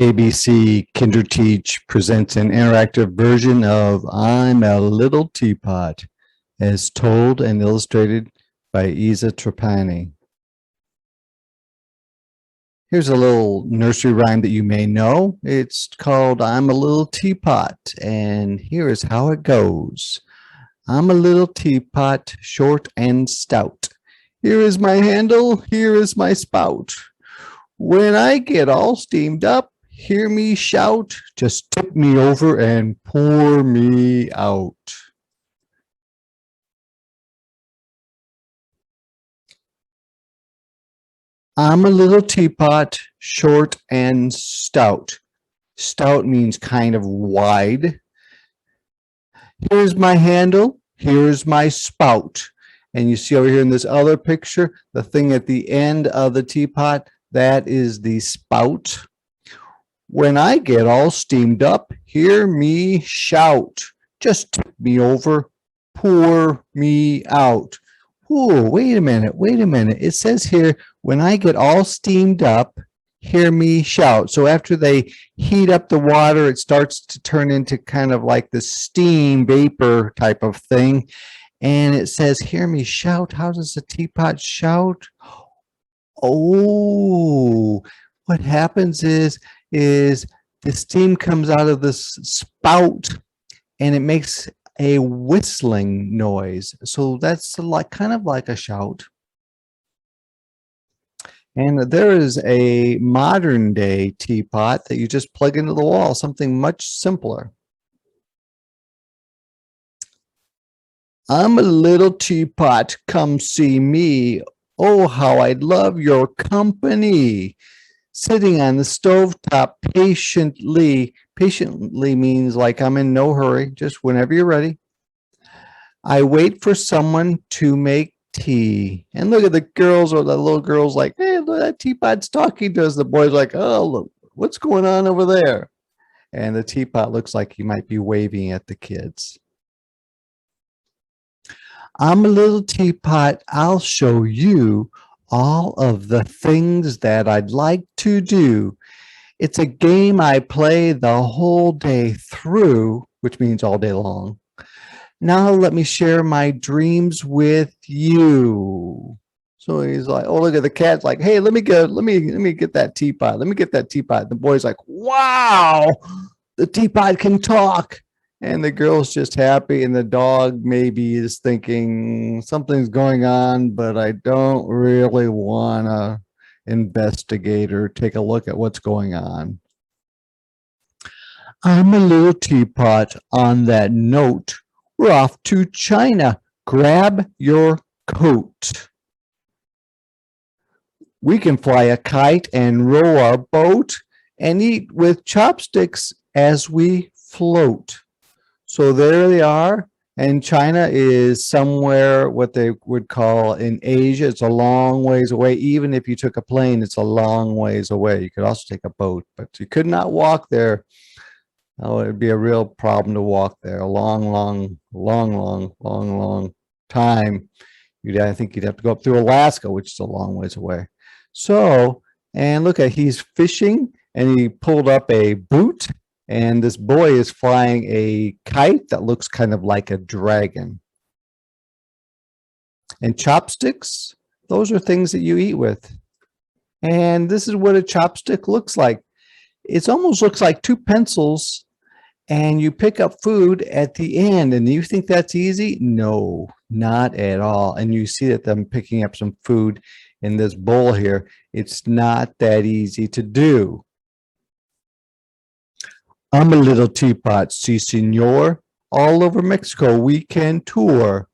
ABC Kinderteach presents an interactive version of I'm a Little Teapot, as told and illustrated by Isa Trapani. Here's a little nursery rhyme that you may know. It's called I'm a Little Teapot, and here is how it goes. I'm a little teapot, short and stout. Here is my handle, here is my spout. When I get all steamed up, hear me shout, just tip me over and pour me out. I'm a little teapot, short and stout. Stout means kind of wide. Here's my handle, here's my spout. And you see over here in this other picture, the thing at the end of the teapot, that is the spout. When I get all steamed up, hear me shout. Just tip me over, pour me out. Ooh, wait a minute. It says here, when I get all steamed up, hear me shout. So after they heat up the water, it starts to turn into kind of like the steam vapor type of thing. And it says, hear me shout. How does the teapot shout? Oh, what happens is the steam comes out of this spout and it makes a whistling noise. So that's like kind of like a shout. And there is a modern day teapot that you just plug into the wall, something much simpler. I'm a little teapot, come see me. Oh, how I'd love your company. Sitting on the stovetop patiently. Patiently means like I'm in no hurry, just whenever you're ready. I wait for someone to make tea. And look at the girls, or the little girls like, hey, look, that teapot's talking to us. The boy's like, oh, look, what's going on over there? And the teapot looks like he might be waving at the kids. I'm a little teapot, I'll show you all of the things that I'd like to do. It's a game I play the whole day through, which means all day long. Now let me share my dreams with you. So he's like, oh, look at the cat's like, hey, let me get that teapot. Let me get that teapot. The boy's like, wow, the teapot can talk. And the girl's just happy, and the dog maybe is thinking something's going on, but I don't really want to investigate or take a look at what's going on. I'm a little teapot. On that note, we're off to China. Grab your coat. We can fly a kite and row our boat and eat with chopsticks as we float. So there they are, and China is somewhere what they would call in Asia. It's a long ways away. Even if you took a plane, it's a long ways away. You could also take a boat, but you could not walk there. Oh, it'd be a real problem to walk there. A long time. I think you'd have to go up through Alaska, which is a long ways away. So, and look at, he's fishing, and he pulled up a boot. And this boy is flying a kite that looks kind of like a dragon. And chopsticks, those are things that you eat with. And this is what a chopstick looks like. It almost looks like two pencils, and you pick up food at the end. And you think that's easy? No, not at all. And you see that I'm picking up some food in this bowl here. It's not that easy to do. I'm a little teapot, si senor. All over Mexico we can tour.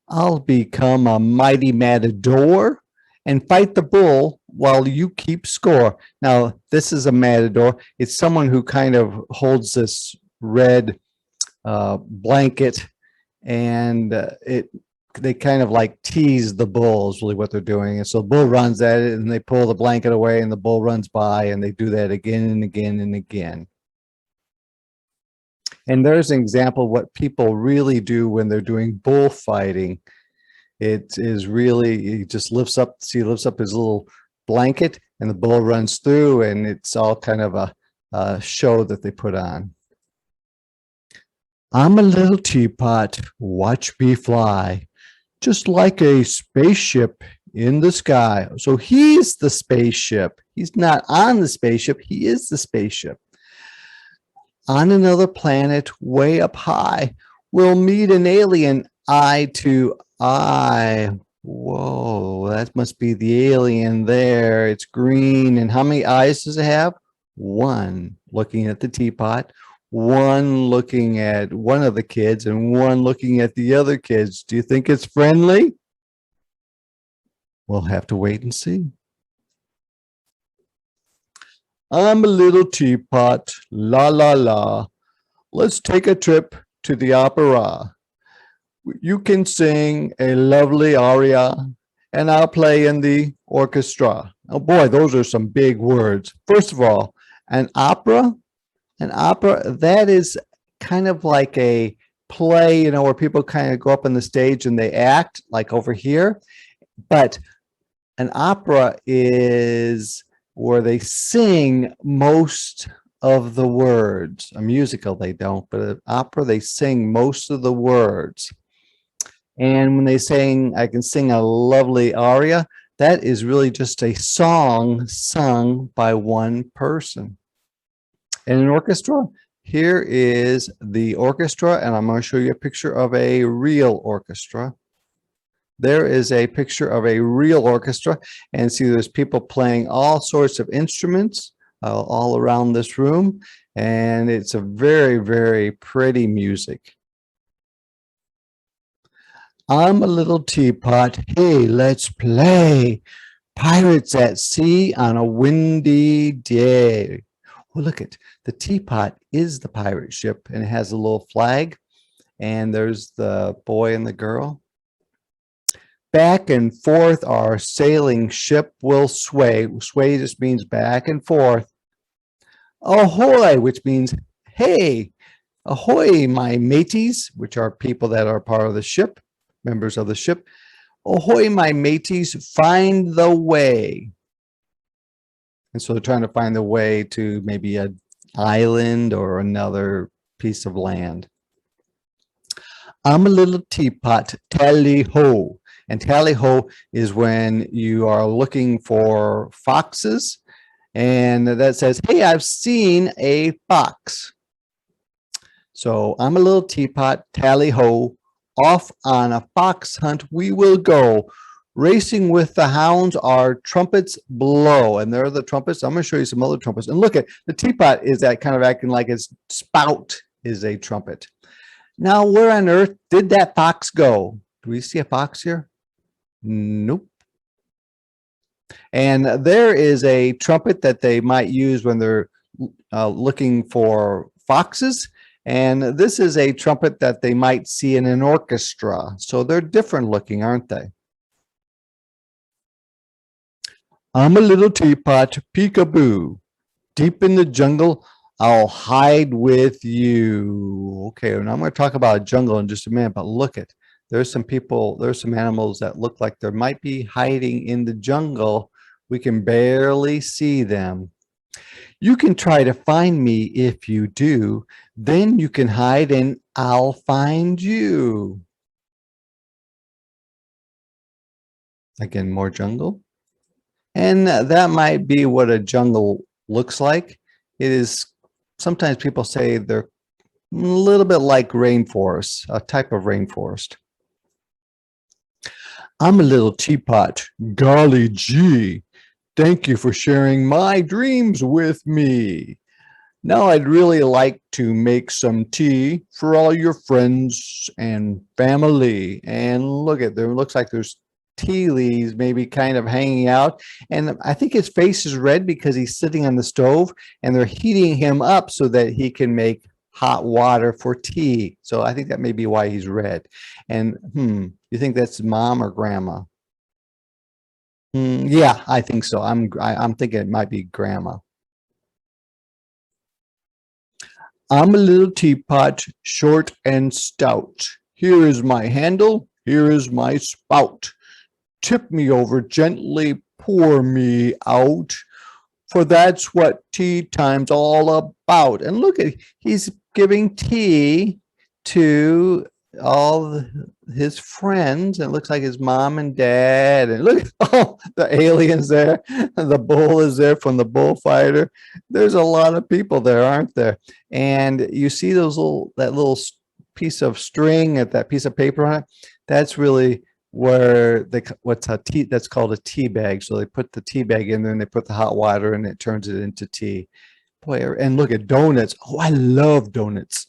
I'll become a mighty matador and fight the bull while you keep score. Now, this is a matador. It's someone who kind of holds this red blanket, and they kind of like tease the bull is really what they're doing. And so the bull runs at it, and they pull the blanket away, and the bull runs by, and they do that again and again and again. And there's an example of what people really do when they're doing bullfighting. It is really, he just lifts up his little blanket and the bull runs through, and it's all kind of a show that they put on. I'm a little teapot, watch me fly, just like a spaceship in the sky. So he's the spaceship. He's not on the spaceship, he is the spaceship. On another planet way up high, we'll meet an alien eye to eye. Whoa, that must be the alien there. It's green. And how many eyes does it have? One looking at the teapot, one looking at one of the kids, and one looking at the other kids. Do you think it's friendly? We'll have to wait and see. I'm a little teapot, la la la. Let's take a trip to the opera. You can sing a lovely aria, and I'll play in the orchestra. Oh boy, those are some big words. First of all, an opera, that is kind of like a play, you know, where people kind of go up on the stage and they act like over here. But an opera is where they sing most of the words. A musical, they don't, but an opera, they sing most of the words. And when they sing, I can sing a lovely aria, that is really just a song sung by one person. In an orchestra, here is the orchestra, and I'm going to show you a picture of a real orchestra. There is a picture of a real orchestra, and see there's people playing all sorts of instruments all around this room, and it's a very, very pretty music. I'm a little teapot, hey, let's play. Pirates at sea on a windy day. Oh, look at the teapot is the pirate ship, and it has a little flag, and there's the boy and the girl. Back and forth our sailing ship will sway. Sway just means back and forth. Ahoy, which means hey. Ahoy, my mateys, which are people that are part of the ship, members of the ship. Ahoy, my mateys, find the way. And so they're trying to find the way to maybe an island or another piece of land. I'm a little teapot, tally-ho. And tally-ho is when you are looking for foxes, and that says, hey, I've seen a fox. So I'm a little teapot, tally-ho, off on a fox hunt we will go. Racing with the hounds, our trumpets blow. And there are the trumpets. I'm going to show you some other trumpets. And look at the teapot is that kind of acting like its spout is a trumpet. Now, where on earth did that fox go? Do we see a fox here? Nope. And there is a trumpet that they might use when they're looking for foxes. And this is a trumpet that they might see in an orchestra. So they're different looking, aren't they? I'm a little teapot, peekaboo. Deep in the jungle, I'll hide with you. Okay, and I'm going to talk about a jungle in just a minute, but look at, there's some people, there's some animals that look like they might be hiding in the jungle. We can barely see them. You can try to find me if you do, then you can hide and I'll find you. Again, more jungle. And that might be what a jungle looks like. It is, sometimes people say they're a little bit like rainforest, a type of rainforest. I'm a little teapot, golly gee. Thank you for sharing my dreams with me. Now I'd really like to make some tea for all your friends and family. And look at, there looks like there's tea leaves maybe kind of hanging out, and I think his face is red because he's sitting on the stove and they're heating him up so that he can make hot water for tea. So I think that may be why he's red. And you think that's mom or grandma? Yeah, I think so. I'm thinking it might be grandma. I'm a little teapot, short and stout. Here is my handle, here is my spout. Tip me over gently, pour me out, for that's what tea time's all about. And look at, he's giving tea to all his friends. It looks like his mom and dad. And look at all the aliens there. The bull is there from the bullfighter. There's a lot of people there, aren't there? And you see those that little piece of string at that piece of paper on it. That's really where that's called a tea bag. So they put the tea bag in there and they put the hot water and it turns it into tea. Boy, and look at donuts. Oh, I love donuts.